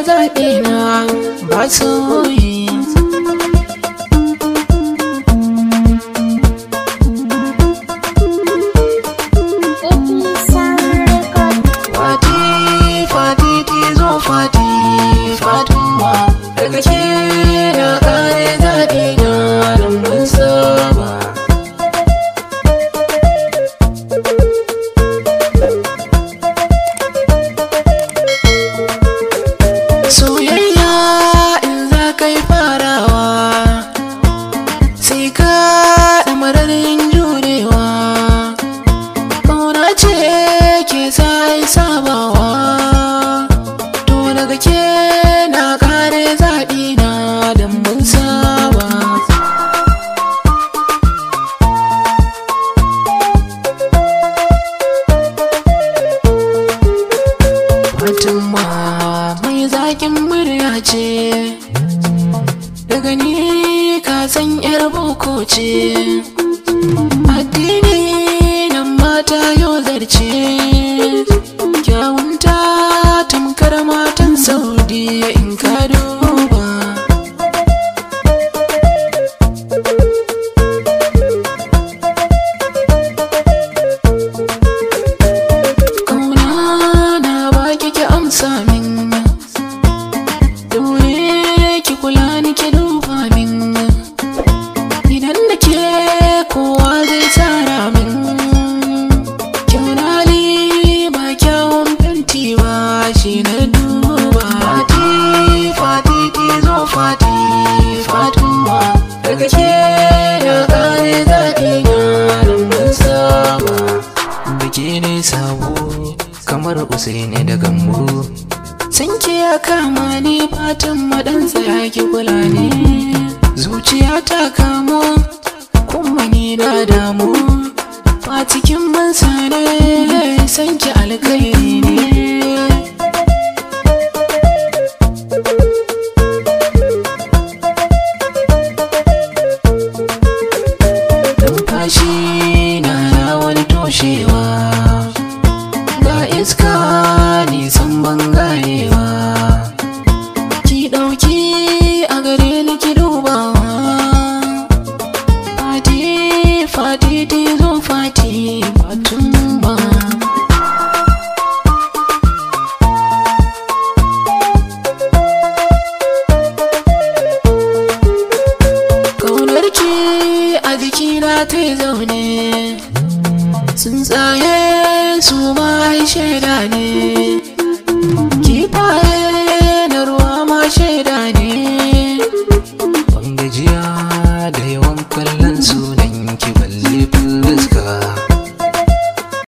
zaɓina ba sauyi. Fatima daga ke na kare zaɓi na nan mun saba. Soyayya in za ka yi farawa sai ka ɗamararin jurewa, ƙauna ce ke sa yi sabawa. Daga ke na kare zaɓi na don mun saba. Fatima mai zaƙin murya ce, daga ni ka san yar boko ce, addini nan mata yau zarce, kyawunta tamkar matan Saudiya in ka duba. Ƙauna na baki ki amsa min, daure ki kula ni ki duba min, idan da ke kowa zai tsara min. Kyaunali ba kyawun fenti ba shi na duba. Fatima daga ke na kare zaɓi na nan mun saba. Biki ne sabo kamar Usaini da Gambo, sanke ya kama ni Fatima ɗan tsaya ki kula ne. Zuciya ta kamo kuma ni na damu, a cikin mansa ne sanke alkhairi ne. Numfashi na wani toshewa, ga iska nisan bangarewa, ki ɗauki a gare ni ki dubawa. Fati zo Fati Fatima. Ƙaunarki a jikina ta yi zaune, tsuntsaye su ma shaida ne.